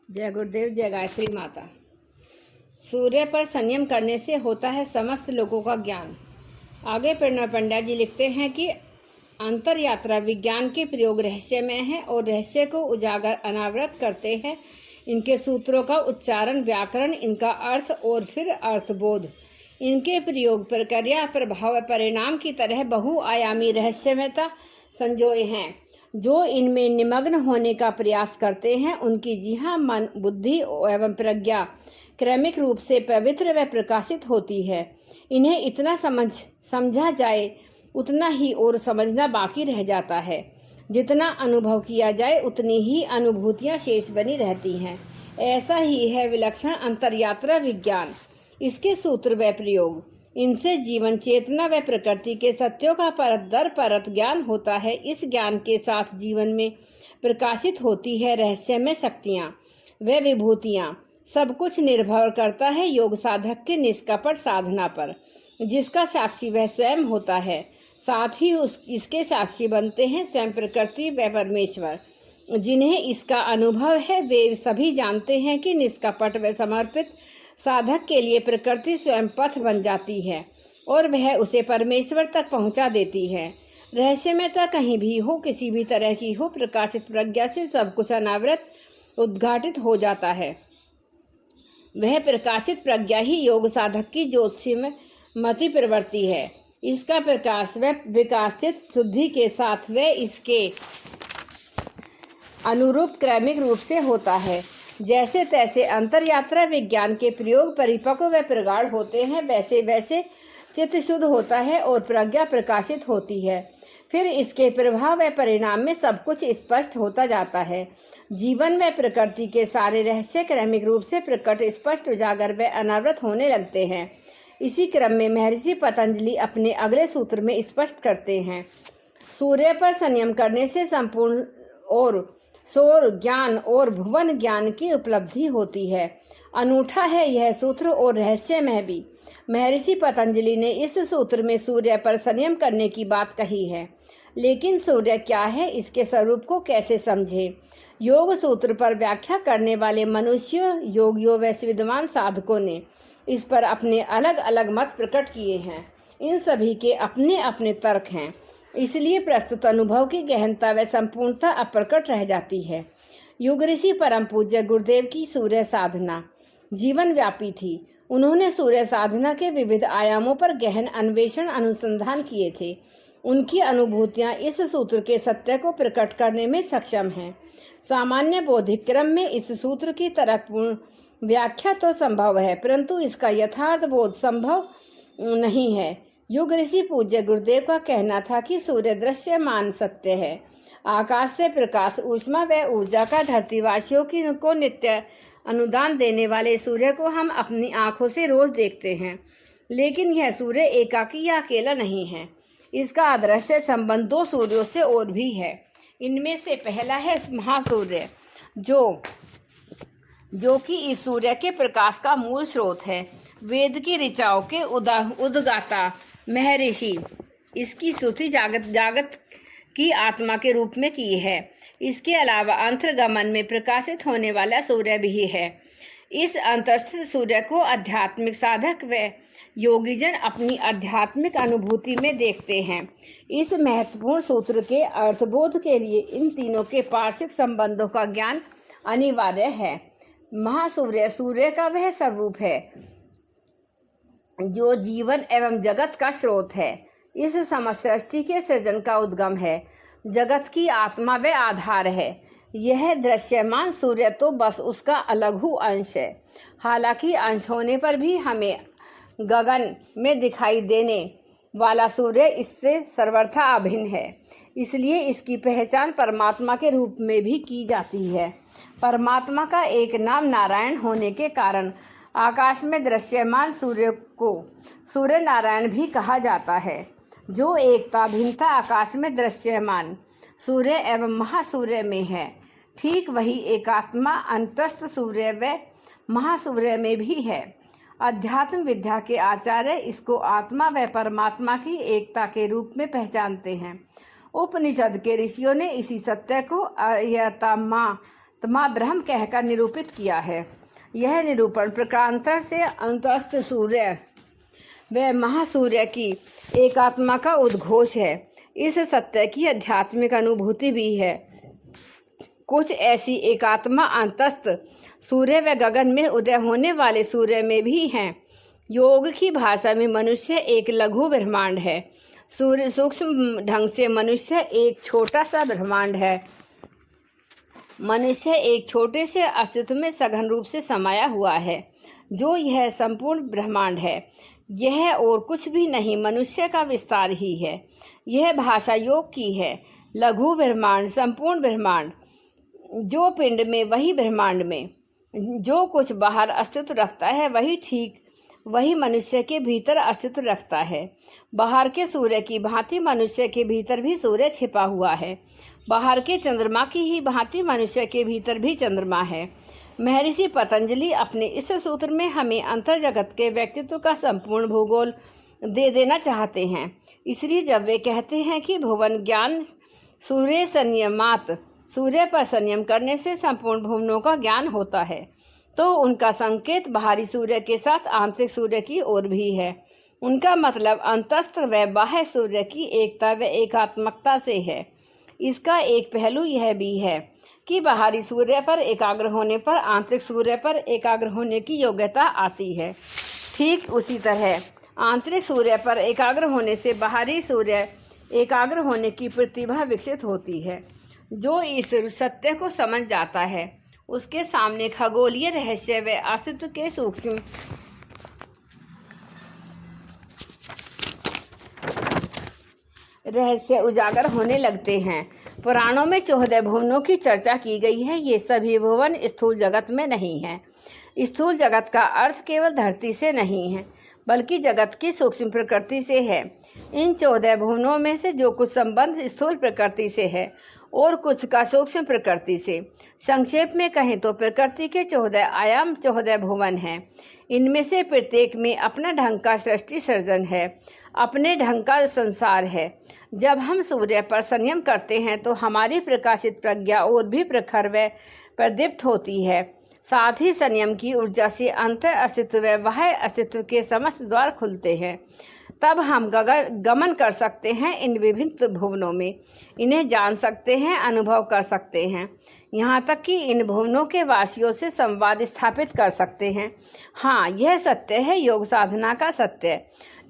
जय गुरुदेव, जय गायत्री माता। सूर्य पर संयम करने से होता है समस्त लोगों का ज्ञान। आगे प्रणव पंड्या जी लिखते हैं कि अंतर यात्रा विज्ञान के प्रयोग रहस्यमय है और रहस्य को उजागर अनावृत करते हैं। इनके सूत्रों का उच्चारण, व्याकरण, इनका अर्थ और फिर अर्थबोध, इनके प्रयोग, प्रक्रिया, प्रभाव, परिणाम की तरह बहुआयामी रहस्यमयता संजोए हैं। जो इनमें निमग्न होने का प्रयास करते हैं उनकी जी हाँ मन, बुद्धि एवं प्रज्ञा क्रमिक रूप से पवित्र व प्रकाशित होती है। इन्हें इतना समझा जाए उतना ही और समझना बाकी रह जाता है। जितना अनुभव किया जाए उतनी ही अनुभूतियां शेष बनी रहती हैं। ऐसा ही है विलक्षण अंतरयात्रा विज्ञान। इसके सूत्र व प्रयोग, इनसे जीवन, चेतना व प्रकृति के सत्यों का परत दर परत ज्ञान होता है। इस ज्ञान के साथ जीवन में प्रकाशित होती है रहस्यमय शक्तियाँ व विभूतियाँ। सब कुछ निर्भर करता है योग साधक के निष्कपट साधना पर, जिसका साक्षी वह स्वयं होता है। साथ ही इसके साक्षी बनते हैं स्वयं प्रकृति व परमेश्वर। जिन्हें इसका अनुभव है वे सभी जानते हैं कि निष्कपट व समर्पित साधक के लिए प्रकृति स्वयं पथ बन जाती है और वह उसे परमेश्वर तक पहुंचा देती है। रहस्यमयता कहीं भी हो, किसी भी तरह की हो, प्रकाशित प्रज्ञा से सब कुछ अनावृत उद्घाटित हो जाता है। वह प्रकाशित प्रज्ञा ही योग साधक की ज्योतिषमय मति प्रवृत्ति है। इसका प्रकाश व विकासित शुद्धि के साथ व इसके अनुरूप क्रमिक रूप से होता है। जैसे तैसे अंतरयात्रा विज्ञान के प्रयोग परिपक्व व प्रगाढ़ होते हैं, वैसे वैसे चित्त शुद्ध होता है और प्रज्ञा प्रकाशित होती है। फिर इसके प्रभाव व परिणाम में सब कुछ स्पष्ट होता जाता है। जीवन व प्रकृति के सारे रहस्य क्रमिक रूप से प्रकट, स्पष्ट, उजागर व अनावृत होने लगते हैं। इसी क्रम में महर्षि पतंजलि अपने अगले सूत्र में स्पष्ट करते हैं, सूर्य पर संयम करने से संपूर्ण और सौर ज्ञान और भुवन ज्ञान की उपलब्धि होती है। अनूठा है यह सूत्र और रहस्यमय भी। महर्षि पतंजलि ने इस सूत्र में सूर्य पर संयम करने की बात कही है, लेकिन सूर्य क्या है, इसके स्वरूप को कैसे समझे? योग सूत्र पर व्याख्या करने वाले मनुष्यों, योगियों व विद्वान साधकों ने इस पर अपने अलग अलग मत प्रकट किए हैं। इन सभी के अपने अपने तर्क हैं, इसलिए प्रस्तुत अनुभव की गहनता व संपूर्णता अप्रकट रह जाती है। युग ऋषि परम पूज्य गुरुदेव की सूर्य साधना जीवन व्यापी थी। उन्होंने सूर्य साधना के विविध आयामों पर गहन अन्वेषण, अनुसंधान किए थे। उनकी अनुभूतियां इस सूत्र के सत्य को प्रकट करने में सक्षम हैं। सामान्य बौद्धिक क्रम में इस सूत्र की तरह पूर्ण व्याख्या तो संभव है, परंतु इसका यथार्थ बोध संभव नहीं है। युग ऋषि पूज्य गुरुदेव का कहना था कि सूर्य दृश्यमान सत्य है। आकाश से प्रकाश, ऊष्मा व ऊर्जा का धरतीवासियों को नित्य अनुदान देने वाले सूर्य को हम अपनी आंखों से रोज देखते हैं, लेकिन यह सूर्य एकाकी या अकेला नहीं है। इसका अदृश्य संबंध दो सूर्यों से और भी है। इनमें से पहला है महासूर्य, जो कि इस सूर्य के प्रकाश का मूल स्रोत है। वेद की ऋचाओं के उद्गाता महर्षि इसकी स्तुति जागत की आत्मा के रूप में की है। इसके अलावा अंतर्गमन में प्रकाशित होने वाला सूर्य भी है। इस अंतस्थित सूर्य को आध्यात्मिक साधक व योगीजन अपनी आध्यात्मिक अनुभूति में देखते हैं। इस महत्वपूर्ण सूत्र के अर्थबोध के लिए इन तीनों के पार्श्विक संबंधों का ज्ञान अनिवार्य है। महासूर्य सूर्य का वह स्वरूप है जो जीवन एवं जगत का स्रोत है। इस समस्त सृष्टि के सृजन का उद्गम है, जगत की आत्मा व आधार है। यह दृश्यमान सूर्य तो बस उसका अलग अंश है। हालांकि अंश होने पर भी हमें गगन में दिखाई देने वाला सूर्य इससे सर्वथा अभिन्न है। इसलिए इसकी पहचान परमात्मा के रूप में भी की जाती है। परमात्मा का एक नाम नारायण होने के कारण आकाश में दृश्यमान सूर्य को सूर्य नारायण भी कहा जाता है। जो एकता, भिन्नता आकाश में दृश्यमान सूर्य एवं महासूर्य में है, ठीक वही एकात्मा अंतस्थ सूर्य व महासूर्य में भी है। अध्यात्म विद्या के आचार्य इसको आत्मा व परमात्मा की एकता के रूप में पहचानते हैं। उपनिषद के ऋषियों ने इसी सत्य को अयतमा आत्मा ब्रह्म कहकर निरूपित किया है। यह निरूपण प्रकारांतर से अंतस्थ सूर्य व महासूर्य की एकात्मा का उद्घोष है। इस सत्य की आध्यात्मिक अनुभूति भी है। कुछ ऐसी एकात्मा अंतस्थ सूर्य व गगन में उदय होने वाले सूर्य में भी हैं। योग की भाषा में मनुष्य एक लघु ब्रह्मांड है। सूर्य सूक्ष्म ढंग से मनुष्य एक छोटा सा ब्रह्मांड है। मनुष्य एक छोटे से अस्तित्व में सघन रूप से समाया हुआ है, जो यह संपूर्ण ब्रह्मांड है। यह और कुछ भी नहीं, मनुष्य का विस्तार ही है। यह भाषा योग की है। लघु ब्रह्मांड, संपूर्ण ब्रह्मांड, जो पिंड में वही ब्रह्मांड में जो कुछ बाहर अस्तित्व रखता है, वही ठीक वही मनुष्य के भीतर अस्तित्व रखता है। बाहर के सूर्य की भांति मनुष्य के भीतर भी सूर्य छिपा हुआ है। बाहर के चंद्रमा की ही भांति मनुष्य के भीतर भी चंद्रमा है। महर्षि पतंजलि अपने इस सूत्र में हमें अंतर जगत के व्यक्तित्व का संपूर्ण भूगोल दे देना चाहते हैं। इसलिए जब वे कहते हैं कि भुवन ज्ञान सूर्य संयमात, सूर्य पर संयम करने से संपूर्ण भुवनों का ज्ञान होता है, तो उनका संकेत बाहरी सूर्य के साथ आंतरिक सूर्य की ओर भी है। उनका मतलब अंतस्थ व बाह्य सूर्य की एकता व एकात्मकता से है। इसका एक पहलू यह भी है कि बाहरी सूर्य पर एकाग्र होने पर आंतरिक सूर्य पर एकाग्र होने की योग्यता आती है। ठीक उसी तरह आंतरिक सूर्य पर एकाग्र होने से बाहरी सूर्य एकाग्र होने की प्रतिभा विकसित होती है। जो इस सत्य को समझ जाता है, उसके सामने खगोलीय रहस्य व अस्तित्व के सूक्ष्म रहस्य उजागर होने लगते हैं। पुराणों में 14 भुवनों की चर्चा की गई है। ये सभी भुवन स्थूल जगत में नहीं है। स्थूल जगत का अर्थ केवल धरती से नहीं है, बल्कि जगत की सूक्ष्म प्रकृति से है। इन 14 भुवनों में से जो कुछ संबंध स्थूल प्रकृति से है और कुछ का सूक्ष्म प्रकृति से। संक्षेप में कहें तो प्रकृति के 14 आयाम 14 भुवन हैं। इनमें से प्रत्येक में अपना ढंग का सृष्टि सर्जन है, अपने ढंग का संसार है। जब हम सूर्य पर संयम करते हैं तो हमारी प्रकाशित प्रज्ञा और भी प्रखर व प्रदीप्त होती है। साथ ही संयम की ऊर्जा से अंतर अस्तित्व व बाह्य अस्तित्व के समस्त द्वार खुलते हैं। तब हम गमन कर सकते हैं इन विभिन्न भुवनों में, इन्हें जान सकते हैं, अनुभव कर सकते हैं, यहाँ तक कि इन भुवनों के वासियों से संवाद स्थापित कर सकते हैं। हाँ, यह सत्य है योग साधना का सत्य,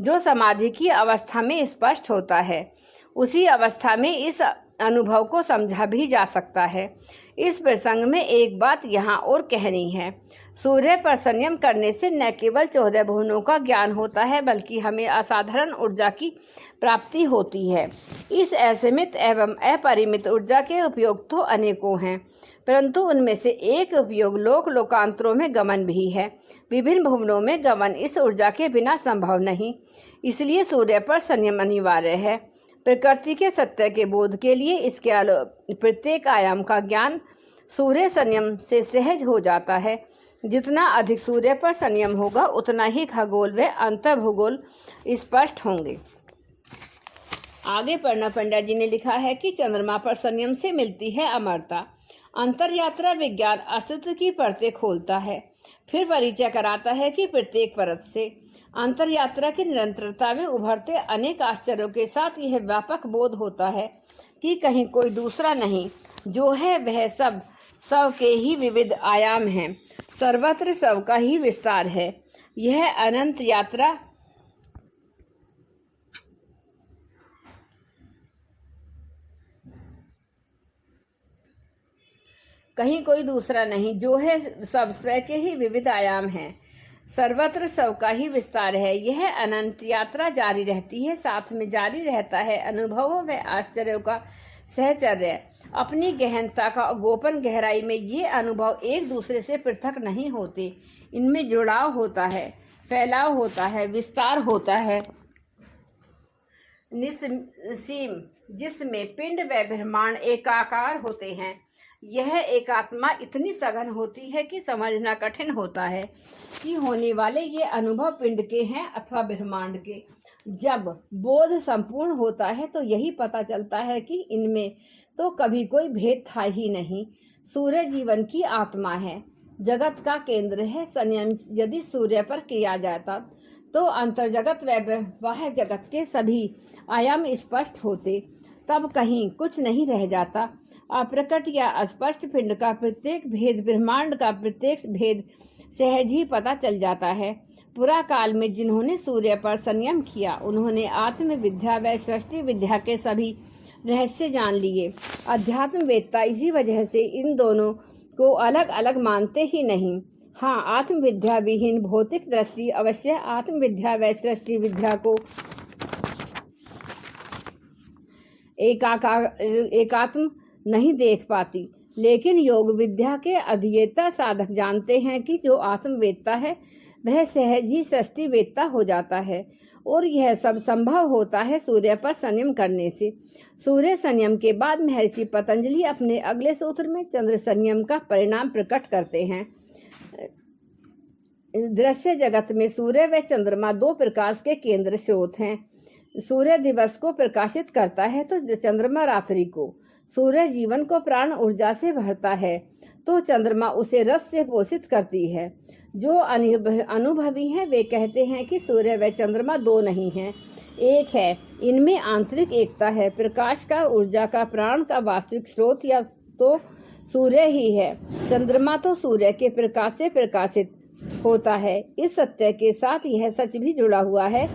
जो समाधि की अवस्था में स्पष्ट होता है। उसी अवस्था में इस अनुभव को समझा भी जा सकता है। इस प्रसंग में एक बात यहाँ और कहनी है। सूर्य पर संयम करने से न केवल 14 भुवनों का ज्ञान होता है, बल्कि हमें असाधारण ऊर्जा की प्राप्ति होती है। इस असीमित एवं अपरिमित ऊर्जा के उपयोग तो अनेकों हैं, परंतु उनमें से एक उपयोग लोकांतरों में गमन भी है। विभिन्न भुवनों में गमन इस ऊर्जा के बिना संभव नहीं। इसलिए सूर्य पर संयम अनिवार्य है। प्रकृति के सत्य के बोध के लिए इसके प्रत्येक आयाम का ज्ञान सूर्य संयम से सहज हो जाता है। जितना अधिक सूर्य पर संयम होगा, उतना ही खगोल व अंतर भूगोल स्पष्ट होंगे। आगे पढ़ना पंडित जी ने लिखा है कि चंद्रमा पर संयम से मिलती है अमरता। अंतर यात्रा विज्ञान अस्तित्व की परतें खोलता है, फिर परिचय कराता है कि प्रत्येक परत से अंतर यात्रा की निरंतरता में उभरते अनेक आश्चर्यों के साथ यह व्यापक बोध होता है कि कहीं कोई दूसरा नहीं, जो है वह सब के ही विविध आयाम हैं, सर्वत्र सब का ही विस्तार है। यह अनंत यात्रा कहीं कोई दूसरा नहीं, जो है सब स्वयं के ही विविध आयाम हैं, सर्वत्र सब का ही विस्तार है। यह अनंत यात्रा जारी रहती है, साथ में जारी रहता है अनुभवों व आश्चर्यों का सहचर्य। अपनी गहनता का गोपन गहराई में ये अनुभव एक दूसरे से पृथक नहीं होते। इनमें जुड़ाव होता है, फैलाव होता है, विस्तार होता है निस्सीम, जिसमें पिंड व ब्रह्मांड एकाकार होते हैं। यह एकात्मा इतनी सघन होती है कि समझना कठिन होता है कि होने वाले ये अनुभव पिंड के हैं अथवा ब्रह्मांड के। जब बोध संपूर्ण होता है तो यही पता चलता है कि इनमें तो कभी कोई भेद था ही नहीं। सूर्य जीवन की आत्मा है, जगत का केंद्र है। संयम यदि सूर्य पर किया जाता तो अंतर्जगत व बाह्य जगत के सभी आयाम स्पष्ट होते, तब कहीं कुछ नहीं रह जाता। अप्रकट या अस्पष्ट पिंड का प्रत्येक भेद, ब्रह्मांड का प्रत्येक भेद सहज ही पता चल जाता है। पुरा काल में जिन्होंने सूर्य पर संयम किया, उन्होंने आत्म विद्या व सृष्टि विद्या के सभी रहस्य जान लिए। अध्यात्म वेदता इसी वजह से इन दोनों को अलग अलग मानते ही नहीं। हाँ, आत्मविद्या विहीन भौतिक दृष्टि अवश्य आत्मविद्या व सृष्टि विद्या को एकात्म नहीं देख पाती, लेकिन योग विद्या के अध्येता साधक जानते हैं कि जो आत्मवेदता है वह सहज ही सृष्टि वेदता हो जाता है, और यह सब संभव होता है सूर्य पर संयम करने से। सूर्य संयम के बाद महर्षि पतंजलि अपने अगले सूत्र में चंद्र संयम का परिणाम प्रकट करते हैं। दृश्य जगत में सूर्य व चंद्रमा दो प्रकाश के केंद्र स्रोत हैं। सूर्य दिवस को प्रकाशित करता है तो चंद्रमा रात्रि को। सूर्य जीवन को प्राण ऊर्जा से भरता है तो चंद्रमा उसे रस से पोषित करती है। जो अनुभवी हैं वे कहते हैं कि सूर्य व चंद्रमा दो नहीं हैं, एक है। इनमें आंतरिक एकता है। प्रकाश का, ऊर्जा का, प्राण का वास्तविक स्रोत या तो सूर्य ही है। चंद्रमा तो सूर्य के प्रकाश से प्रकाशित होता है। इस सत्य के साथ यह सच भी जुड़ा हुआ है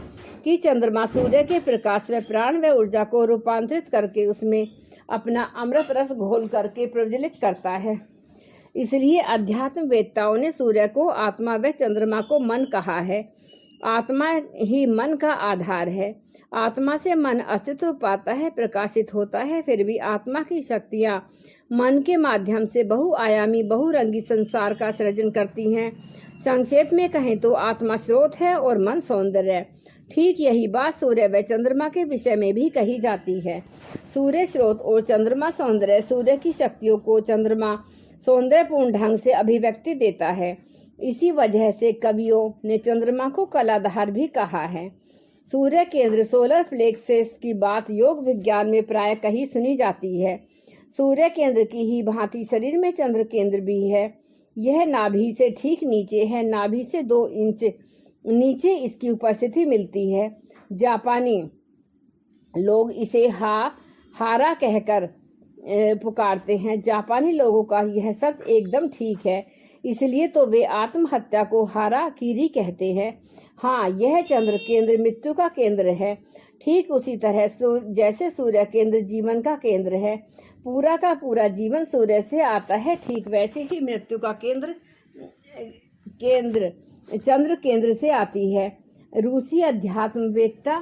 कि चंद्रमा सूर्य के प्रकाश व प्राण व ऊर्जा को रूपांतरित करके उसमें अपना अमृत रस घोल करके प्रज्वलित करता है। इसलिए अध्यात्म वेदताओं ने सूर्य को आत्मा व चंद्रमा को मन कहा है। आत्मा ही मन का आधार है। आत्मा से मन अस्तित्व पाता है, प्रकाशित होता है। फिर भी आत्मा की शक्तियां मन के माध्यम से बहुआयामी, बहुरंगी संसार का सृजन करती हैं। संक्षेप में कहें तो आत्मा स्रोत है और मन सौंदर्य। ठीक यही बात सूर्य व चंद्रमा के विषय में भी कही जाती है। सूर्य स्रोत और चंद्रमा सौंदर्य। सूर्य की शक्तियों को चंद्रमा सौंदर्यपूर्ण ढंग से अभिव्यक्ति देता है। इसी वजह से कवियों ने चंद्रमा को कलाधार भी कहा है। सूर्य केंद्र, सोलर प्लेक्सस की बात योग विज्ञान में प्राय कही सुनी जाती है। सूर्य केंद्र की ही भांति शरीर में चंद्र केंद्र भी है। यह नाभि से ठीक नीचे है। नाभि से 2 इंच नीचे इसकी उपस्थिति मिलती है। जापानी लोग इसे हारा कहकर पुकारते हैं। जापानी लोगों का यह शब्द एकदम ठीक है, इसलिए तो वे आत्महत्या को हारा कीरी कहते हैं। हाँ, यह चंद्र केंद्र मृत्यु का केंद्र है। ठीक उसी तरह जैसे सूर्य केंद्र जीवन का केंद्र है, पूरा का पूरा जीवन सूर्य से आता है, ठीक वैसे ही मृत्यु का केंद्र चंद्र केंद्र से आती है। रूसी अध्यात्मवेत्ता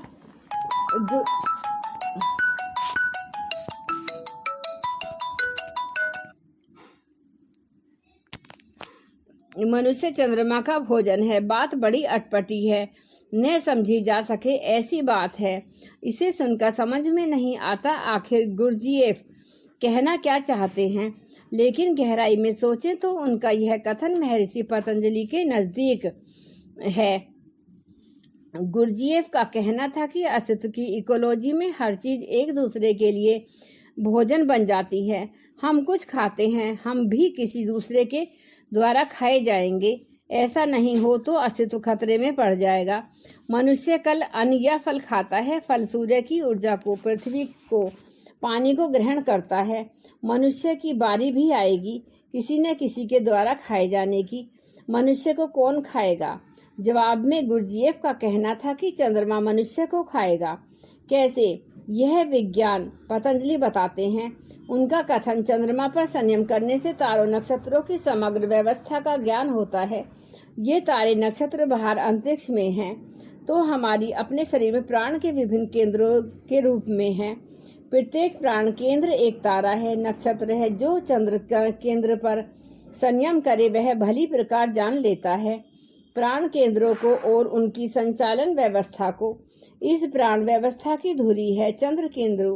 मनुष्य चंद्रमा का भोजन है। बात बड़ी अटपटी है, न समझी जा सके ऐसी बात है। इसे सुनकर समझ में नहीं आता आखिर गुरजीएफ कहना क्या चाहते हैं, लेकिन गहराई में सोचें तो उनका यह कथन महर्षि पतंजलि के नजदीक है। गुरजीएफ का कहना था कि अस्तित्व की इकोलॉजी में हर चीज एक दूसरे के लिए भोजन बन जाती है। हम कुछ खाते हैं, हम भी किसी दूसरे के द्वारा खाए जाएंगे। ऐसा नहीं हो तो अस्तित्व खतरे में पड़ जाएगा। मनुष्य कल अन्न या फल खाता है। फल सूर्य की ऊर्जा को, पृथ्वी को, पानी को ग्रहण करता है। मनुष्य की बारी भी आएगी किसी न किसी के द्वारा खाए जाने की। मनुष्य को कौन खाएगा? जवाब में गुरजीएफ का कहना था कि चंद्रमा मनुष्य को खाएगा। कैसे? यह विज्ञान पतंजलि बताते हैं। उनका कथन, चंद्रमा पर संयम करने से तारों नक्षत्रों की समग्र व्यवस्था का ज्ञान होता है। ये तारे नक्षत्र बाहर अंतरिक्ष में हैं तो हमारी अपने शरीर में प्राण के विभिन्न केंद्रों के रूप में हैं। प्रत्येक प्राण केंद्र एक तारा है, नक्षत्र है। जो चंद्र केंद्र पर संयम करे वह भली प्रकार जान लेता है प्राण केंद्रों को और उनकी संचालन व्यवस्था को। इस प्राण व्यवस्था की धुरी है चंद्र केंद्र,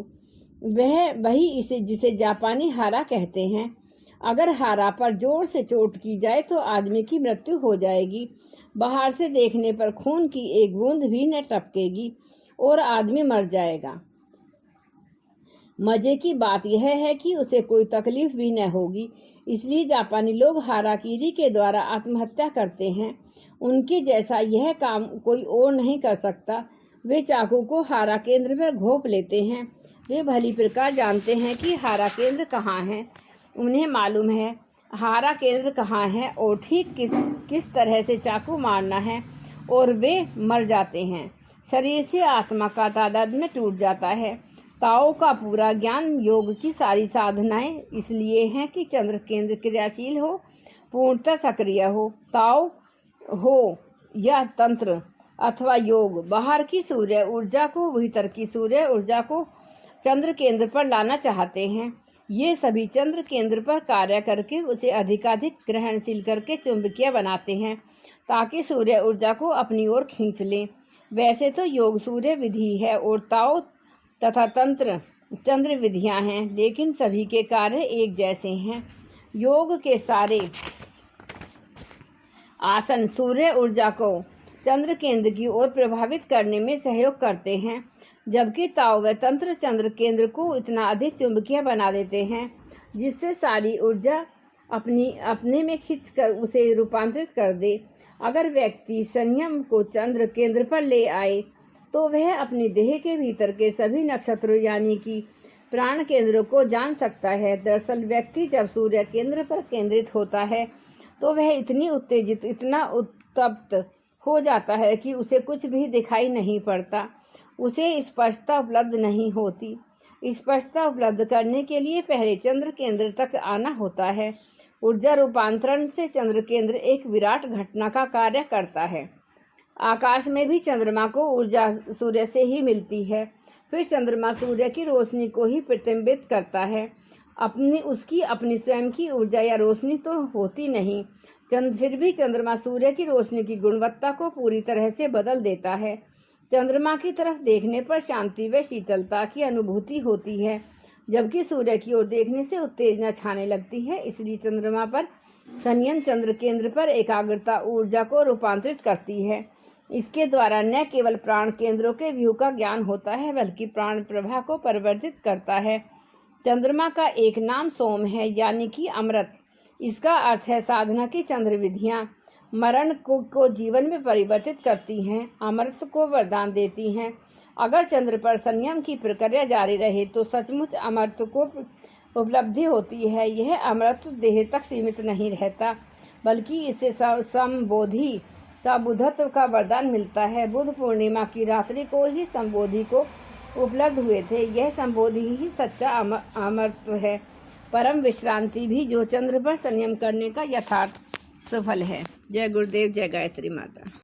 वही इसे जिसे जापानी हारा कहते हैं। अगर हारा पर जोर से चोट की जाए तो आदमी की मृत्यु हो जाएगी। बाहर से देखने पर खून की एक बूंद भी न टपकेगी और आदमी मर जाएगा। मजे की बात यह है कि उसे कोई तकलीफ भी न होगी। इसलिए जापानी लोग हाराकीरी के द्वारा आत्महत्या करते हैं। उनके जैसा यह काम कोई और नहीं कर सकता। वे चाकू को हारा केंद्र पर घोंप लेते हैं। वे भली प्रकार जानते हैं कि हारा केंद्र कहाँ है। उन्हें मालूम है हारा केंद्र कहाँ है और ठीक किस तरह से चाकू मारना है, और वे मर जाते हैं। शरीर से आत्मा का तादाद में टूट जाता है। ताओ का पूरा ज्ञान, योग की सारी साधनाएं इसलिए हैं कि चंद्र केंद्र क्रियाशील हो, पूर्णतः सक्रिय हो। ताओ हो या तंत्र अथवा योग बाहर की सूर्य ऊर्जा को भीतर की सूर्य ऊर्जा को चंद्र केंद्र पर लाना चाहते हैं। ये सभी चंद्र केंद्र पर कार्य करके उसे अधिकाधिक ग्रहणशील करके चुंबकीय बनाते हैं ताकि सूर्य ऊर्जा को अपनी ओर खींच लें। वैसे तो योग सूर्य विधि है और ताओ तथा तंत्र चंद्र विधियां हैं, लेकिन सभी के कार्य एक जैसे हैं। योग के सारे आसन सूर्य ऊर्जा को चंद्र केंद्र की ओर प्रभावित करने में सहयोग करते हैं, जबकि ताओ व तंत्र चंद्र केंद्र को इतना अधिक चुंबकीय बना देते हैं जिससे सारी ऊर्जा अपने में खींचकर उसे रूपांतरित कर दे। अगर व्यक्ति संयम को चंद्र केंद्र पर ले आए तो वह अपनी देह के भीतर के सभी नक्षत्रों यानी कि प्राण केंद्रों को जान सकता है। दरअसल व्यक्ति जब सूर्य केंद्र पर केंद्रित होता है तो वह इतनी उत्तेजित, इतना उत्तप्त हो जाता है कि उसे कुछ भी दिखाई नहीं पड़ता, उसे स्पष्टता उपलब्ध नहीं होती। स्पष्टता उपलब्ध करने के लिए पहले चंद्र केंद्र तक आना होता है। ऊर्जा रूपांतरण से चंद्र केंद्र एक विराट घटना का कार्य करता है। आकाश में भी चंद्रमा को ऊर्जा सूर्य से ही मिलती है। फिर चंद्रमा सूर्य की रोशनी को ही प्रतिबिंबित करता है। उसकी अपनी स्वयं की ऊर्जा या रोशनी तो होती नहीं। फिर भी चंद्रमा सूर्य की रोशनी की गुणवत्ता को पूरी तरह से बदल देता है। चंद्रमा की तरफ देखने पर शांति व शीतलता की अनुभूति होती है, जबकि सूर्य की ओर देखने से उत्तेजना छाने लगती है। इसलिए चंद्रमा पर संयम चंद्र केंद्र पर एकाग्रता ऊर्जा को रूपांतरित करती है। इसके द्वारा न केवल प्राण केंद्रों के व्यू का ज्ञान होता है, बल्कि प्राण प्रभा को परिवर्तित करता है। चंद्रमा का एक नाम सोम है, यानी कि अमृत। इसका अर्थ है साधना की चंद्र विधियाँ मरण को जीवन में परिवर्तित करती हैं, अमृत को वरदान देती हैं। अगर चंद्र पर संयम की प्रक्रिया जारी रहे तो सचमुच अमृत को उपलब्धि होती है। यह अमृत देह तक सीमित नहीं रहता, बल्कि इससे संबोधि का बुधत्व का वरदान मिलता है। बुध पूर्णिमा की रात्रि को ही संबोधि को उपलब्ध हुए थे। यह संबोधि ही सच्चा अमृत है, परम विश्रांति भी, जो चंद्र पर संयम करने का यथार्थ सफल है। जय गुरुदेव, जय गायत्री माता।